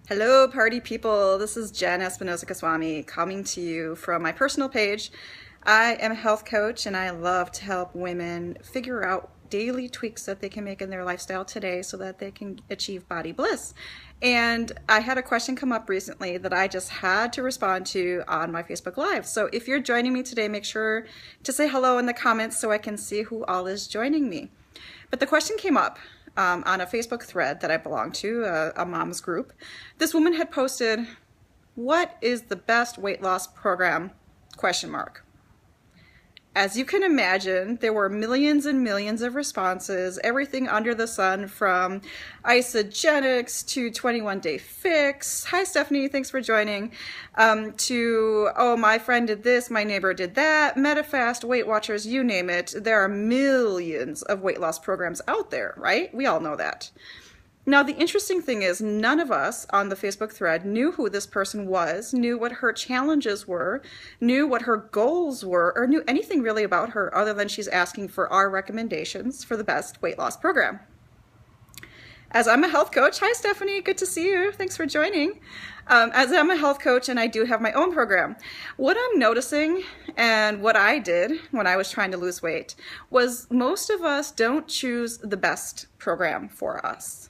Hello, party people. This is Jen Espinosa-Goswami coming to you from my personal page. I am a health coach and I love to help women figure out daily tweaks that they can make in their lifestyle today so that they can achieve body bliss. And I had a question come up recently that I just had to respond to on my Facebook Live. So if you're joining me today, make sure to say hello in the comments so I can see who all is joining me. But the question came up on a Facebook thread that I belong to, a mom's group. This woman had posted, "What is the best weight loss program?" ? As you can imagine, there were millions and millions of responses, everything under the sun from isogenics to 21-day fix. Hi, Stephanie, thanks for joining. To, oh, my friend did this, my neighbor did that, Metafast, Weightwatchers, you name it. There are millions of weight loss programs out there, right? We all know that. Now, the interesting thing is none of us on the Facebook thread knew who this person was, knew what her challenges were, knew what her goals were, or knew anything really about her other than she's asking for our recommendations for the best weight loss program. As I'm a health coach, hi Stephanie, good to see you, thanks for joining. As I'm a health coach and I do have my own program, what I'm noticing and what I did when I was trying to lose weight was most of us don't choose the best program for us.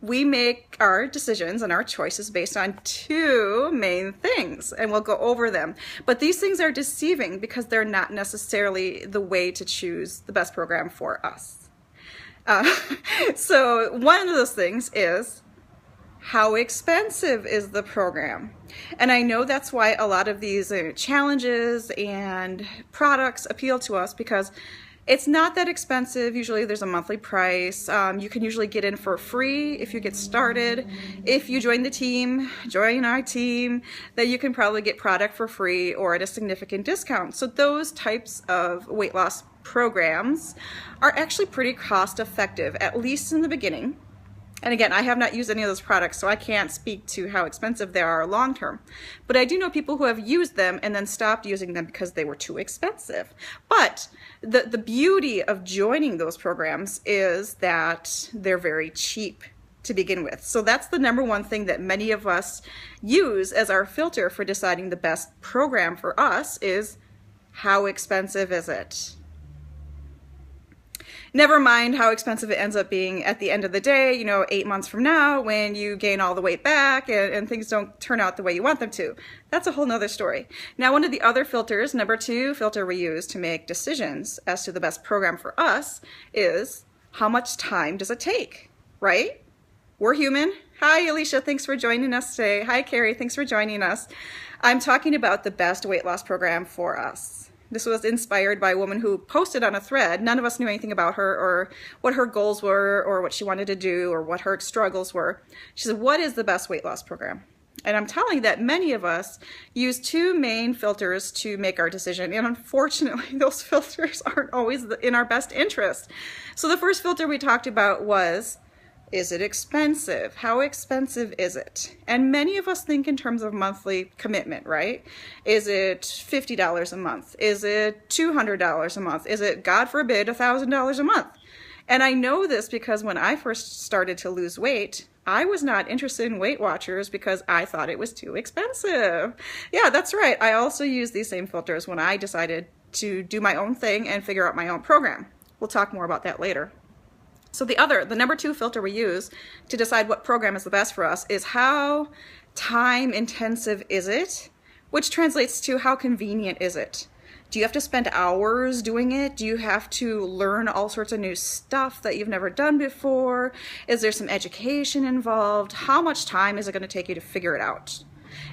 We make our decisions and our choices based on two main things, and we'll go over them. But these things are deceiving because they're not necessarily the way to choose the best program for us. So one of those things is, how expensive is the program? And I know that's why a lot of these challenges and products appeal to us, because it's not that expensive. Usually there's a monthly price. You can usually get in for free if you get started. If you join the team, join our team, then you can probably get product for free or at a significant discount. So those types of weight loss programs are actually pretty cost effective, at least in the beginning. And again, I have not used any of those products, so I can't speak to how expensive they are long term. But I do know people who have used them and then stopped using them because they were too expensive. But the beauty of joining those programs is that they're very cheap to begin with. So that's the number one thing that many of us use as our filter for deciding the best program for us is, how expensive is it? Never mind how expensive it ends up being at the end of the day, 8 months from now when you gain all the weight back and things don't turn out the way you want them to. That's a whole nother story. Now, one of the other filters, number two filter we use to make decisions as to the best program for us is, how much time does it take, right? We're human. Hi, Alicia, thanks for joining us today. Hi, Carrie, thanks for joining us. I'm talking about the best weight loss program for us. This was inspired by a woman who posted on a thread. None of us knew anything about her or what her goals were or what she wanted to do or what her struggles were. She said, what is the best weight loss program? And I'm telling you that many of us use two main filters to make our decision. And unfortunately, those filters aren't always in our best interest. So the first filter we talked about was, is it expensive? How expensive is it? And many of us think in terms of monthly commitment, right? Is it $50 a month? Is it $200 a month? Is it, God forbid, $1,000 a month? And I know this because when I first started to lose weight, I was not interested in Weightwatchers because I thought it was too expensive. Yeah, that's right. I also used these same filters when I decided to do my own thing and figure out my own program. We'll talk more about that later. So the number two filter we use to decide what program is the best for us is, how time intensive is it? Which translates to, how convenient is it? Do you have to spend hours doing it? Do you have to learn all sorts of new stuff that you've never done before? Is there some education involved? How much time is it going to take you to figure it out?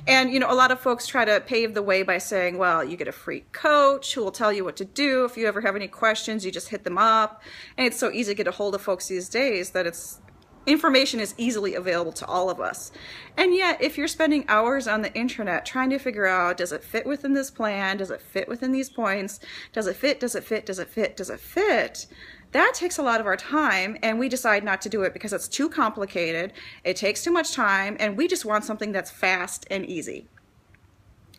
And, a lot of folks try to pave the way by saying, well, you get a free coach who will tell you what to do. If you ever have any questions, you just hit them up. And it's so easy to get a hold of folks these days that information is easily available to all of us. And yet, if you're spending hours on the internet trying to figure out, does it fit within this plan? Does it fit within these points? Does it fit? Does it fit? Does it fit? Does it fit? That takes a lot of our time, and we decide not to do it because it's too complicated, it takes too much time, and we just want something that's fast and easy.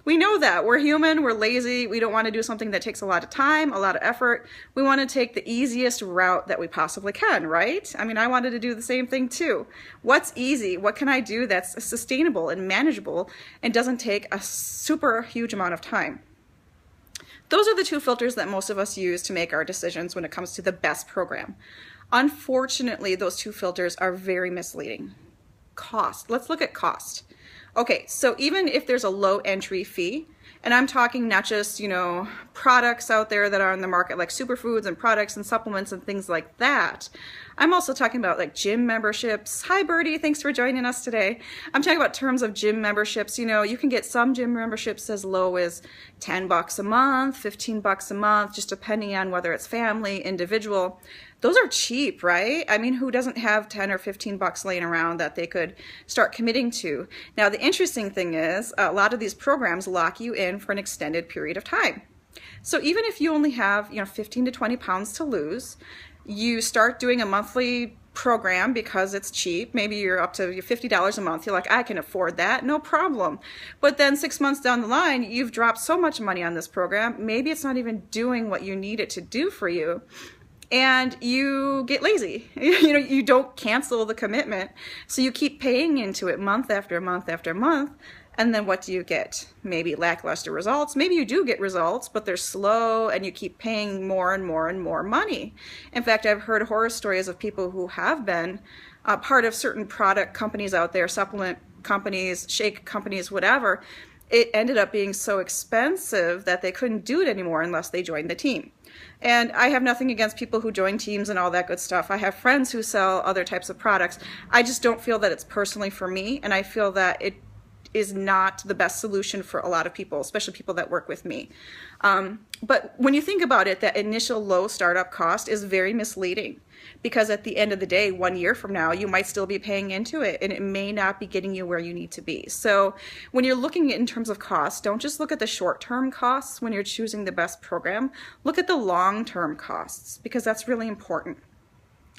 We know that. We're human, we're lazy, we don't want to do something that takes a lot of time, a lot of effort. We want to take the easiest route that we possibly can, right? I mean, I wanted to do the same thing too. What's easy? What can I do that's sustainable and manageable and doesn't take a super huge amount of time? Those are the two filters that most of us use to make our decisions when it comes to the best program. Unfortunately, those two filters are very misleading. Cost. Let's look at cost. Okay, so even if there's a low entry fee, and I'm talking not just, products out there that are on the market like superfoods and products and supplements and things like that. I'm also talking about like gym memberships. Hi Birdie, thanks for joining us today. I'm talking about terms of gym memberships. You can get some gym memberships as low as $10 a month, $15 a month, just depending on whether it's family, individual. Those are cheap, right? I mean, who doesn't have 10 or 15 bucks laying around that they could start committing to? Now, the interesting thing is a lot of these programs lock you in for an extended period of time. So even if you only have, 15 to 20 pounds to lose, you start doing a monthly program because it's cheap. Maybe you're up to $50 a month. You're like, I can afford that, no problem. But then 6 months down the line, you've dropped so much money on this program. Maybe it's not even doing what you need it to do for you. And you get lazy. You don't cancel the commitment. So you keep paying into it month after month after month. And then what do you get? Maybe lackluster results. Maybe you do get results, but they're slow and you keep paying more and more and more money. In fact, I've heard horror stories of people who have been part of certain product companies out there, supplement companies, shake companies, whatever. It ended up being so expensive that they couldn't do it anymore unless they joined the team. And I have nothing against people who join teams and all that good stuff. I have friends who sell other types of products. I just don't feel that it's personally for me, and I feel that it is not the best solution for a lot of people, especially people that work with me. But when you think about it, that initial low startup cost is very misleading, because at the end of the day, 1 year from now, you might still be paying into it and it may not be getting you where you need to be. So when you're looking in terms of cost, don't just look at the short-term costs when you're choosing the best program. Look at the long-term costs, because that's really important.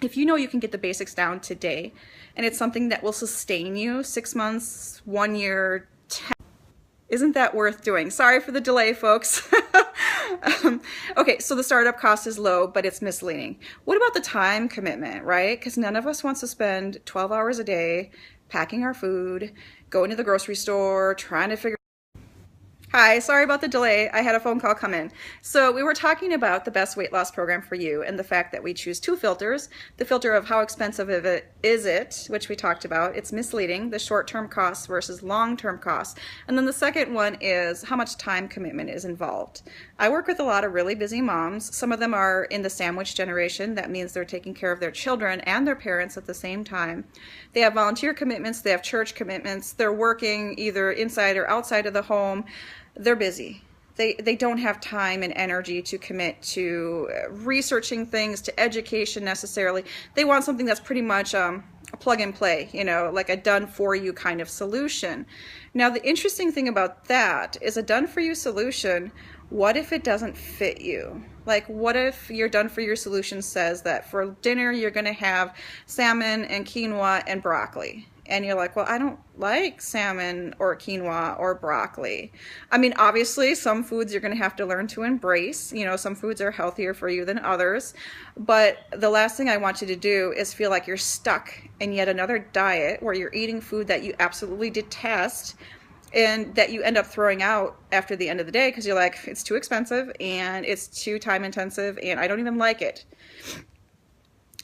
If you know you can get the basics down today and it's something that will sustain you 6 months, 1 year, 10, isn't that worth doing? Sorry for the delay, folks. Okay, so the startup cost is low, but it's misleading. What about the time commitment, right? Because none of us wants to spend 12 hours a day packing our food, going to the grocery store, trying to figure. Hi, sorry about the delay. I had a phone call come in. So we were talking about the best weight loss program for you and the fact that we choose two filters. The filter of how expensive is it, which we talked about. It's misleading, the short-term costs versus long-term costs. And then the second one is how much time commitment is involved. I work with a lot of really busy moms. Some of them are in the sandwich generation. That means they're taking care of their children and their parents at the same time. They have volunteer commitments, they have church commitments, they're working either inside or outside of the home. They're busy. They don't have time and energy to commit to researching things, to education necessarily. They want something that's pretty much a plug and play, like a done for you kind of solution. Now, the interesting thing about that is a done for you solution. What if it doesn't fit you? Like, what if your done for you solution says that for dinner you're going to have salmon and quinoa and broccoli? And you're like, well, I don't like salmon or quinoa or broccoli. I mean, obviously, some foods you're going to have to learn to embrace. Some foods are healthier for you than others. But the last thing I want you to do is feel like you're stuck in yet another diet where you're eating food that you absolutely detest and that you end up throwing out after the end of the day because you're like, it's too expensive and it's too time intensive and I don't even like it.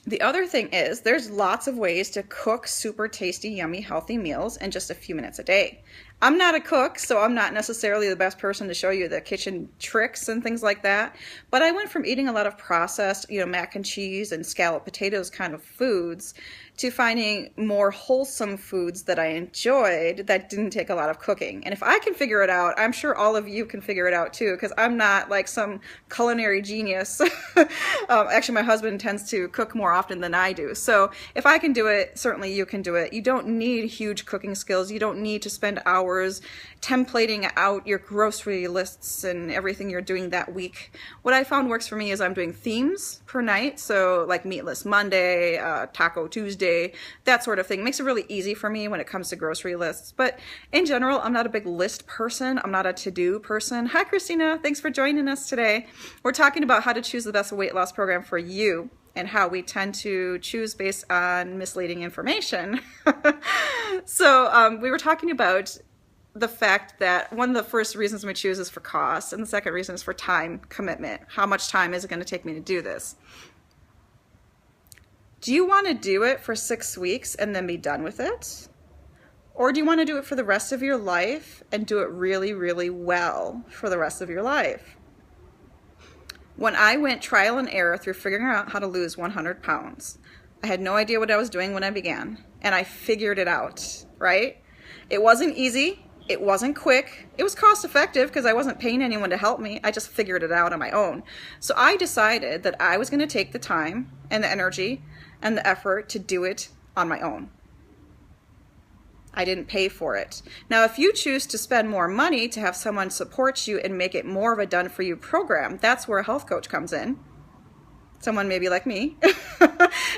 The other thing is there's lots of ways to cook super tasty, yummy, healthy meals in just a few minutes a day. I'm not a cook, so I'm not necessarily the best person to show you the kitchen tricks and things like that. But I went from eating a lot of processed, mac and cheese and scalloped potatoes kind of foods to finding more wholesome foods that I enjoyed that didn't take a lot of cooking. And if I can figure it out, I'm sure all of you can figure it out too, because I'm not like some culinary genius. Actually, my husband tends to cook more often than I do. So if I can do it, certainly you can do it. You don't need huge cooking skills. You don't need to spend hours hours templating out your grocery lists and everything you're doing that week. What I found works for me is I'm doing themes per night. So like Meatless Monday, Taco Tuesday, that sort of thing. Makes it really easy for me when it comes to grocery lists. But in general, I'm not a big list person. I'm not a to-do person. Hi, Christina. Thanks for joining us today. We're talking about how to choose the best weight loss program for you, and how we tend to choose based on misleading information. So we were talking about the fact that one of the first reasons we choose is for cost, and the second reason is for time commitment. How much time is it going to take me to do this? Do you want to do it for 6 weeks and then be done with it? Or do you want to do it for the rest of your life and do it really, really well for the rest of your life? When I went trial and error through figuring out how to lose 100 pounds, I had no idea what I was doing when I began, and I figured it out, right? It wasn't easy. It wasn't quick. It was cost effective because I wasn't paying anyone to help me. I just figured it out on my own. So I decided that I was going to take the time and the energy and the effort to do it on my own. I didn't pay for it. Now, if you choose to spend more money to have someone support you and make it more of a done-for-you program, that's where a health coach comes in. Someone maybe like me.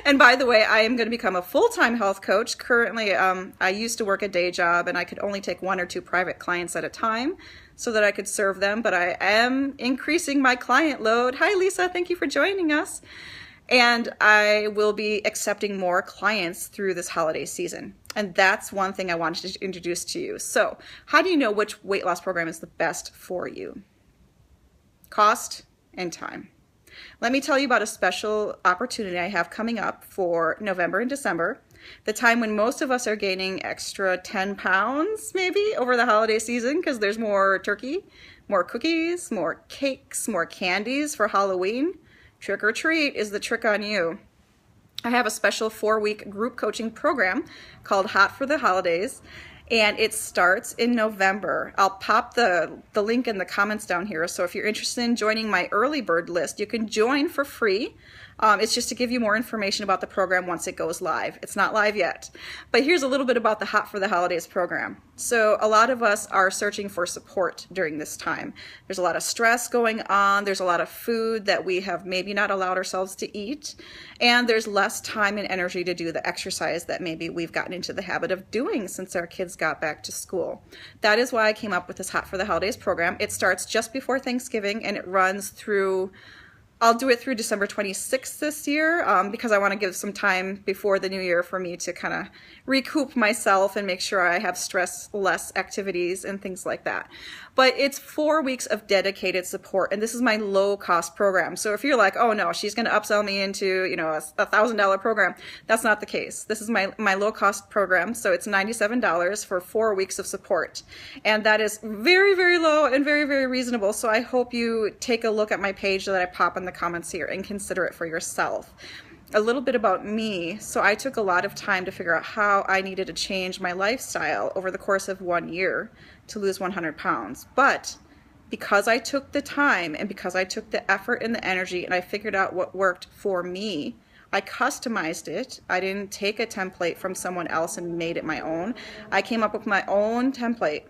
And by the way, I am going to become a full-time health coach. Currently, I used to work a day job, and I could only take 1 or 2 private clients at a time so that I could serve them. But I am increasing my client load. Hi, Lisa. Thank you for joining us. And I will be accepting more clients through this holiday season. And that's one thing I wanted to introduce to you. So how do you know which weight loss program is the best for you? Cost and time. Let me tell you about a special opportunity I have coming up for November and December, the time when most of us are gaining extra 10 pounds maybe over the holiday season because there's more turkey, more cookies, more cakes, more candies for Halloween. Trick or treat is the trick on you. I have a special 4-week group coaching program called Hot for the Holidays, and it starts in November. I'll pop the link in the comments down here, so if you're interested in joining my early bird list, you can join for free. It's just to give you more information about the program once it goes live. It's not live yet. But here's a little bit about the Hot for the Holidays program. So a lot of us are searching for support during this time. There's a lot of stress going on. There's a lot of food that we have maybe not allowed ourselves to eat. And there's less time and energy to do the exercise that maybe we've gotten into the habit of doing since our kids got back to school. That is why I came up with this Hot for the Holidays program. It starts just before Thanksgiving and it runs through, I'll do it through December 26th this year because I want to give some time before the new year for me to kind of recoup myself and make sure I have stress-less activities and things like that. But it's 4 weeks of dedicated support, and this is my low-cost program. So if you're like, oh no, she's going to upsell me into, you know, a $1,000 program, that's not the case. This is my low-cost program, so it's $97 for 4 weeks of support. And that is very, very low and very, very reasonable. So I hope you take a look at my page that I pop in the comments here and consider it for yourself. A little bit about me. So I took a lot of time to figure out how I needed to change my lifestyle over the course of 1 year to lose 100 pounds. But because I took the time and because I took the effort and the energy and I figured out what worked for me, I customized it. I didn't take a template from someone else and made it my own. I came up with my own template.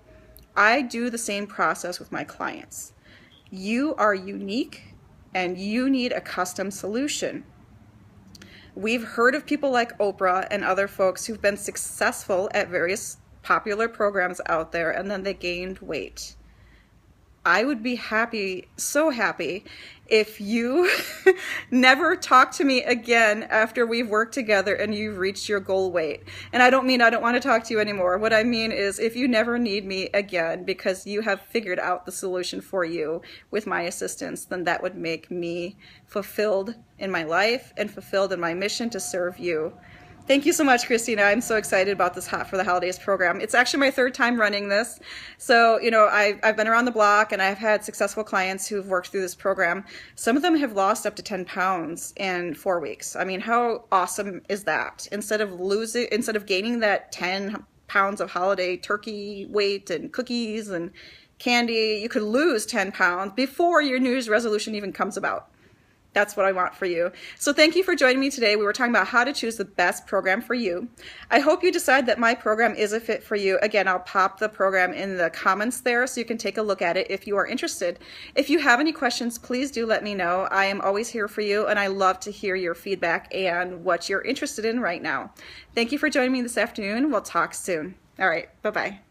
I do the same process with my clients. You are unique and you need a custom solution. We've heard of people like Oprah and other folks who've been successful at various popular programs out there and then they gained weight. I would be happy, so happy, if you never talk to me again after we've worked together and you've reached your goal weight. And I don't mean I don't want to talk to you anymore. What I mean is if you never need me again because you have figured out the solution for you with my assistance, then that would make me fulfilled in my life and fulfilled in my mission to serve you. Thank you so much, Christina. I'm so excited about this Hot for the Holidays program. It's actually my 3rd time running this. So, you know, I've been around the block and I've had successful clients who've worked through this program. Some of them have lost up to 10 pounds in 4 weeks. I mean, how awesome is that? Instead of gaining that 10 pounds of holiday turkey weight and cookies and candy, you could lose 10 pounds before your New Year's resolution even comes about. That's what I want for you. So thank you for joining me today. We were talking about how to choose the best program for you. I hope you decide that my program is a fit for you. Again, I'll pop the program in the comments there so you can take a look at it if you are interested. If you have any questions, please do let me know. I am always here for you, and I love to hear your feedback and what you're interested in right now. Thank you for joining me this afternoon. We'll talk soon. All right, bye-bye.